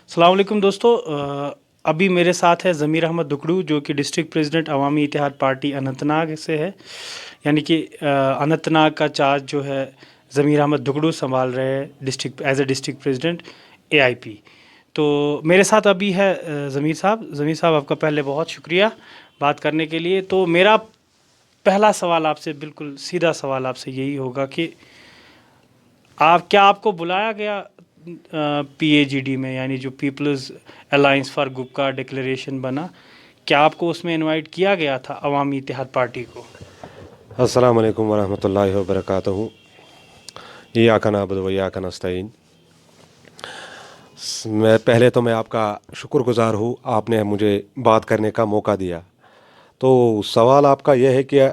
अस्सलाम वालेकुम दोस्तों। अभी मेरे साथ है ज़मीर अहमद दुकड़ू जो कि डिस्ट्रिक्ट प्रेसिडेंट अवामी इत्तेहाद पार्टी अनंतनाग से है। यानी कि अनंतनाग का चार्ज जो है ज़मीर अहमद दुकड़ू संभाल रहे हैं district as a district president AIP. तो मेरे साथ अभी है ज़मीर साहब आपका पहले बहुत शुक्रिया बात करने के लिए। तो मेरा पहला सवाल आपसे, बिल्कुल सीधा सवाल आपसे यही होगा कि आपको बुलाया गया पीएजीडी में, यानी जो पीपल्स अलायंस फॉर गुपका डिक्लेरेशन बना, क्या आपको उसमें इनवाइट किया गया था अवामी इत्तेहाद पार्टी को? अस्सलाम वालेकुम वरहमतुल्लाहि वबरकातुहू। इय्याका नअबुदु व इय्याका नस्तईन। मैं आपका शुक्रगुजार हूँ, आपने मुझे बात करने का मौका दिया। तो सवाल आपका यह है कि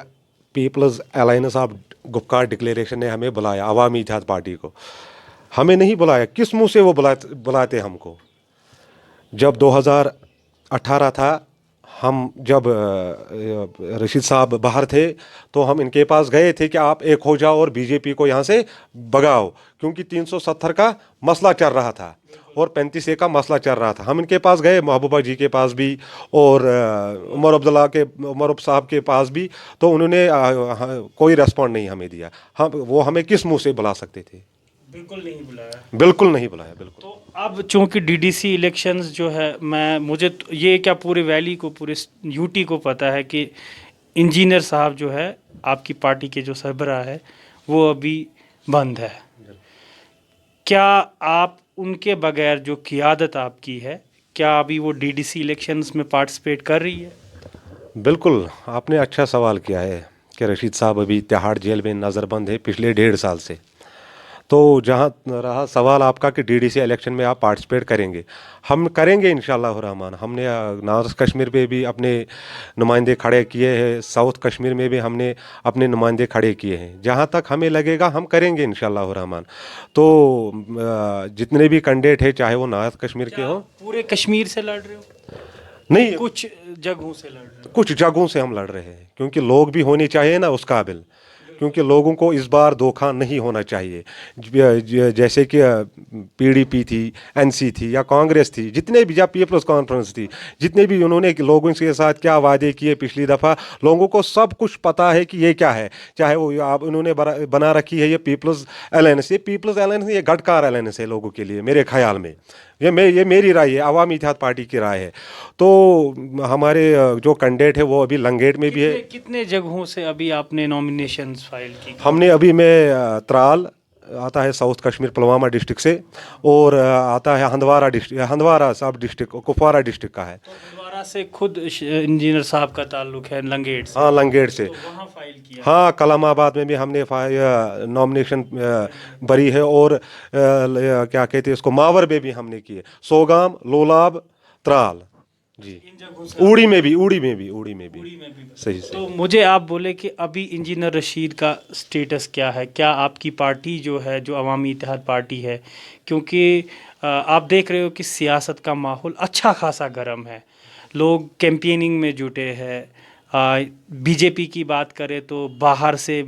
पीपल्स अलायंस ऑफ गुपका डिक्लेरेशन ने हमें बुलाया, अवामी इत्तेहाद पार्टी को। हमें नहीं बुलाया, किस मुंह से वो बुलाते हमको? जब 2018 था, हम जब रशीद साहब बाहर थे तो हम इनके पास गए थे कि आप एक हो जाओ और बीजेपी को यहाँ से भगाओ, क्योंकि 370 का मसला चल रहा था और 35A का मसला चल रहा था। हम इनके पास गए, महबूबा जी के पास भी और उमर साहब के पास भी, तो उन्होंने कोई रेस्पॉन्ड नहीं हमें दिया। वो हमें किस मुँह से बुला सकते थे? बिल्कुल नहीं बुलाया। बिल्कुल नहीं बुलाया, बिल्कुल। तो अब चूंकि डीडीसी इलेक्शंस जो है, मुझे तो ये क्या पूरे वैली को, पूरे यूटी को पता है कि इंजीनियर साहब जो है आपकी पार्टी के जो सरबराह है वो अभी बंद है। क्या आप उनके बगैर जो क़ियादत आपकी है, क्या अभी वो डीडीसी इलेक्शंस में पार्टिसिपेट कर रही है? बिल्कुल, आपने अच्छा सवाल किया है कि रशीद साहब अभी तिहाड़ जेल में नज़रबंद है पिछले 1.5 साल से। तो जहाँ रहा सवाल आपका कि डीडीसी इलेक्शन में आप पार्टिसिपेट करेंगे, हम करेंगे इंशाअल्लाह रहमान। हमने नॉर्थ कश्मीर में भी अपने नुमाइंदे खड़े किए हैं, साउथ कश्मीर में भी हमने अपने नुमाइंदे खड़े किए हैं। जहाँ तक हमें लगेगा हम करेंगे इंशाअल्लाह रहमान। तो जितने भी कैंडिडेट हैं, चाहे वो नॉर्थ कश्मीर के हों। पूरे कश्मीर से लड़ रहे हो? नहीं, कुछ जगहों से लड़ रहे हो? कुछ जगहों से हम लड़ रहे हैं, क्योंकि लोग भी होने चाहिए ना उस काबिल, क्योंकि लोगों को इस बार धोखा नहीं होना चाहिए। जैसे कि पीडीपी थी, एनसी थी या कांग्रेस थी, जितने भी, या पीपल्स कॉन्फ्रेंस थी, जितने भी उन्होंने लोगों के साथ क्या वादे किए पिछली दफ़ा, लोगों को सब कुछ पता है कि ये क्या है। चाहे वो आप उन्होंने बना रखी है ये पीपल्स अलायंस, ये गटकार अलायंस है लोगों के लिए, मेरे ख्याल में। ये मेरी राय है, अवामी इत्तेहाद पार्टी की राय है। तो हमारे जो कैंडिडेट है वो अभी लंगेट में भी है। कितने जगहों से अभी आपने नॉमिनेशंस फाइल की? हमने अभी में त्राल आता है साउथ कश्मीर पुलवामा डिस्ट्रिक्ट से, और आता है हंदवारा सब डिस्ट्रिक्ट कुपवारा डिस्ट्रिक्ट का है। तो हंदवारा से खुद इंजीनियर साहब का ताल्लुक है, लंगेट से? हाँ, लंगेट से। तो वहाँ फाइल किया? हाँ, कलामाबाद में भी हमने नॉमिनेशन भरी है, और क्या कहते हैं इसको, मावर में भी हमने किए, सोगाम, लोलाब, त्राल जी। इन जगहों से? उड़ी में भी सही से। तो मुझे आप बोले कि अभी इंजीनियर रशीद का स्टेटस क्या है? क्या आपकी पार्टी जो है, जो अवामी इत्तेहाद पार्टी है, क्योंकि आप देख रहे हो कि सियासत का माहौल अच्छा खासा गर्म है, लोग कैंपेनिंग में जुटे हैं। बीजेपी की बात करें तो बाहर से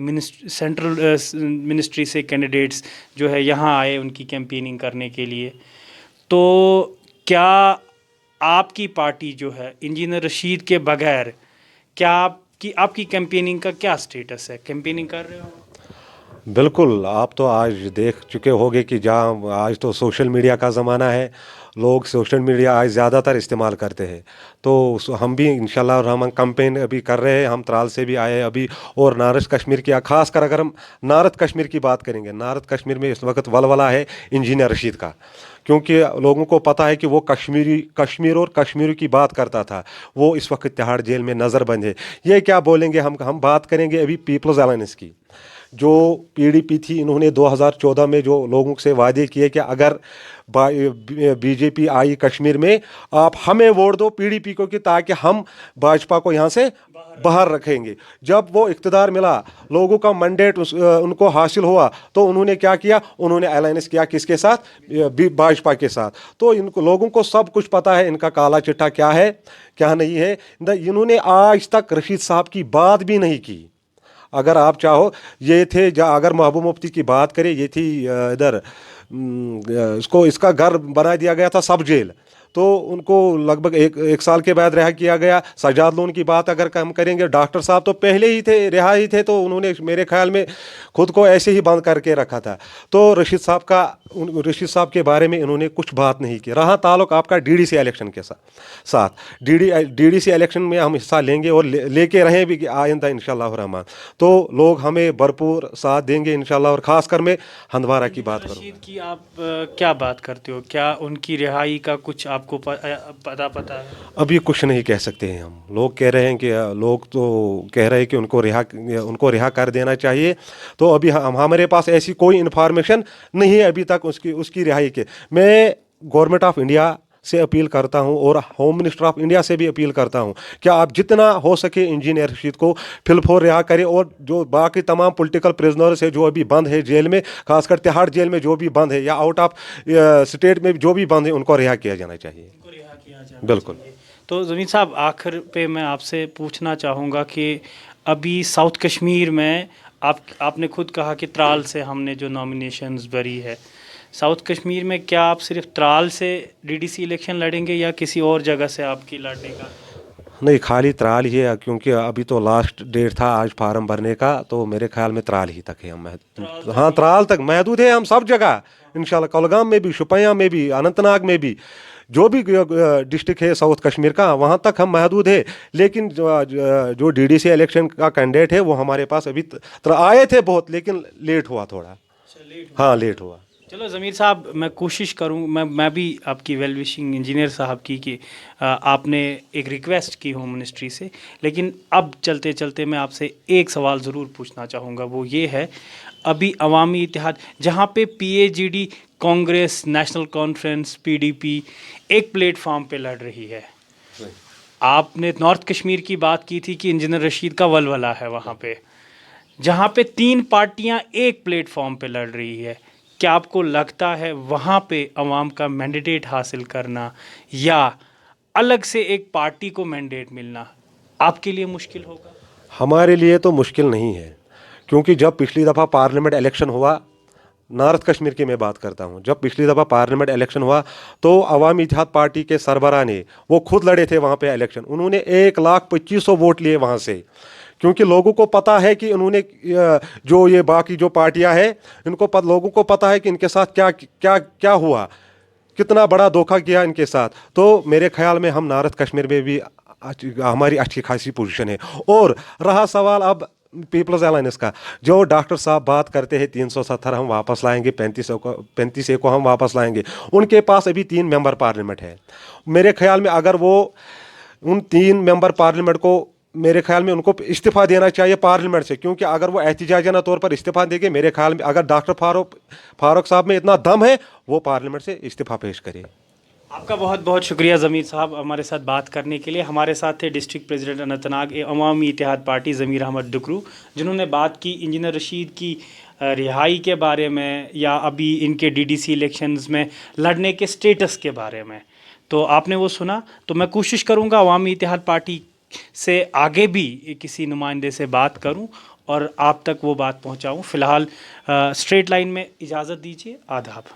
सेंट्रल मिनिस्ट्री से कैंडिडेट्स जो है यहाँ आए उनकी कैंपेनिंग करने के लिए। तो क्या आपकी पार्टी जो है इंजीनियर रशीद के बगैर, क्या आपकी कैंपेनिंग का क्या स्टेटस है? कैंपेनिंग कर रहे हो? बिल्कुल, आप तो आज देख चुके होंगे कि जहाँ आज तो सोशल मीडिया का ज़माना है, लोग सोशल मीडिया आज ज़्यादातर इस्तेमाल करते हैं। तो हम भी इंशाल्लाह रहमान कैंपेन अभी कर रहे हैं। हम त्राल से भी आए अभी, और नॉर्थ कश्मीर की, खास कर अगर हम नॉर्थ कश्मीर की बात करेंगे, नॉर्थ कश्मीर में इस वक्त वलवला है इंजीनियर रशीद का, क्योंकि लोगों को पता है कि वो कश्मीर और कश्मीर की बात करता था। वो इस वक्त तिहाड़ जेल में नज़रबंद है। ये क्या बोलेंगे, हम बात करेंगे अभी पीपल्स अलायंस की। जो पीडीपी थी, इन्होंने 2014 में जो लोगों से वादे किए कि अगर बीजेपी आई कश्मीर में, आप हमें वोट दो पीडीपी को, कि ताकि हम भाजपा को यहाँ से बाहर रखेंगे। जब वो इक़्तिदार मिला, लोगों का मैंडेट उनको हासिल हुआ, तो उन्होंने क्या किया, उन्होंने अलायंस किया किसके साथ? भाजपा के साथ। तो इनको लोगों को सब कुछ पता है, इनका काला चिट्ठा क्या है क्या नहीं है। इन्होंने आज तक रशीद साहब की बात भी नहीं की। अगर आप चाहो, ये थे, अगर महबूब मुफ्ती की बात करें, ये थी इधर اس کا گھر بنا دیا گیا تھا سب جیل, تو ان کو لگ بھگ ایک سال کے بعد رہا کیا گیا. سجاد لون کی بات اگر ہم کریں گے, ڈاکٹر صاحب تو پہلے ہی تھے, رہا ہی تھے, تو انہوں نے میرے خیال میں خود کو ایسے ہی بند کر کے رکھا تھا. تو رشید صاحب کے بارے میں انہوں نے کچھ بات نہیں کی. رہا تعلق آپ کا ڈی ڈی سی الیکشن کے ساتھ, ڈی ڈی سی الیکشن میں ہم حصہ لیں گے اور لے کے رہیں بھی آئندہ انشاءاللہ الرحمن. تو لوگ ہمیں بھرپور ساتھ دیں گے انشاءاللہ, اور خاص کر میں ہندوارہ کی بات کروں. رشید کی آپ کیا بات کرتے ہو؟ کیا ان کی رہائی کا کچھ آپ کو پتہ ہے؟ ابھی کچھ نہیں کہہ سکتے ہیں ہم. لوگ کہہ رہے ہیں کہ لوگ تو کہہ رہے ہیں کہ ان کو رہا کر دینا چاہیے. تو ابھی ہمارے پاس ایسی کوئی انفارمیشن نہیں ہے ابھی تک اس کی رہائی کے. میں گورنمنٹ آف انڈیا سے اپیل کرتا ہوں اور ہوم منسٹر آف انڈیا سے بھی اپیل کرتا ہوں کہ آپ جتنا ہو سکے انجینئر رشید کو فی الفور رہا کریں, اور جو باقی تمام پولیٹیکل پرزنرز ہیں جو ابھی بند ہے جیل میں, خاص کر تہاڑ جیل میں جو بھی بند ہے, یا آؤٹ آف اسٹیٹ میں جو بھی بند ہے, ان کو رہا کیا جانا چاہیے. بالکل. تو زمین صاحب, آخر پہ میں آپ سے پوچھنا چاہوں گا کہ ابھی ساؤتھ کشمیر میں آپ نے خود کہا کہ ترال سے ہم نے جو نامینیشنز بھری ہے, ساؤتھ کشمیر میں کیا آپ صرف ترال سے ڈی ڈی سی الیکشن لڑیں گے یا کسی اور جگہ سے آپ کی لڑنے کا؟ نہیں, خالی ترال ہی ہے, کیونکہ ابھی تو لاسٹ ڈیٹ تھا آج فارم بھرنے کا, تو میرے خیال میں ترال ہی تک ہے ہم. ہاں, ترال تک محدود ہے ہم سب جگہ انشاءاللہ. کولگام میں بھی, شوپیاں میں بھی, اننت ناگ میں بھی, جو بھی ڈسٹرکٹ ہے ساؤتھ کشمیر کا, وہاں تک ہم محدود ہے. لیکن جو ڈی ڈی سی الیکشن کا کینڈیڈیٹ ہے وہ ہمارے پاس ابھی آئے تھے بہت, لیکن لیٹ ہوا تھوڑا. ہاں, لیٹ ہوا. چلو ضمیر صاحب, میں کوشش کروں, میں بھی آپ کی ویل وشنگ انجینئر صاحب کی کہ آپ نے ایک ریکویسٹ کی ہوم منسٹری سے, لیکن اب چلتے چلتے میں آپ سے ایک سوال ضرور پوچھنا چاہوں گا. وہ یہ ہے, ابھی عوامی اتحاد جہاں پہ P A G D, Congress, National Conference, P D P ایک پلیٹ فارم پہ لڑ رہی ہے, آپ نے نارتھ کشمیر کی بات کی تھی کہ انجینئر رشید کا ولولہ ہے وہاں پہ, جہاں پہ 3 پارٹیاں ایک پلیٹ فارم پہ لڑ رہی ہے. کیا آپ کو لگتا ہے وہاں پہ عوام کا مینڈیٹ حاصل کرنا یا الگ سے ایک پارٹی کو مینڈیٹ ملنا آپ کے لیے مشکل ہوگا؟ ہمارے لیے تو مشکل نہیں ہے, کیونکہ جب پچھلی دفعہ پارلیمنٹ الیکشن ہوا, نارتھ کشمیر کی میں بات کرتا ہوں, جب پچھلی دفعہ پارلیمنٹ الیکشن ہوا تو عوامی اتحاد پارٹی کے سربراہ نے, وہ خود لڑے تھے وہاں پہ الیکشن, انہوں نے 1,25,000 ووٹ لیے وہاں سے, کیونکہ لوگوں کو پتہ ہے کہ انہوں نے جو یہ باقی جو پارٹیاں ہیں لوگوں کو پتہ ہے کہ ان کے ساتھ کیا ہوا, کتنا بڑا دھوکہ کیا ان کے ساتھ. تو میرے خیال میں ہم نارتھ کشمیر میں بھی ہماری اچھی خاصی پوزیشن ہے. اور رہا سوال اب پیپلز الائنس کا, جو ڈاکٹر صاحب بات کرتے ہیں 370 ہم واپس لائیں گے, 35 کو ہم واپس لائیں گے, ان کے پاس ابھی 3 ممبر پارلیمنٹ ہے. میرے خیال میں اگر وہ ان 3 ممبر پارلیمنٹ کو, میرے خیال میں ان کو استعفیٰ دینا چاہیے پارلیمنٹ سے, کیونکہ اگر وہ احتجاجانہ طور پر استعفیٰ دیں گے, میرے خیال میں اگر ڈاکٹر فاروق صاحب میں اتنا دم ہے, وہ پارلیمنٹ سے استعفیٰ پیش کرے. آپ کا بہت بہت شکریہ ضمیر صاحب ہمارے ساتھ بات کرنے کے لیے. ہمارے ساتھ تھے ڈسٹرکٹ پریزیڈنٹ اننت ناگ عوامی اتحاد پارٹی ضمیر احمد ڈکرو, جنہوں نے بات کی انجینئر رشید کی رہائی کے بارے میں یا ابھی ان کے ڈی ڈی سی الیکشنز میں لڑنے کے سٹیٹس کے بارے میں. تو آپ نے وہ سنا, تو میں کوشش کروں گا عوامی اتحاد پارٹی سے آگے بھی کسی نمائندے سے بات کروں اور آپ تک وہ بات پہنچاؤں. فی الحال اسٹریٹ لائن میں اجازت دیجیے. آداب.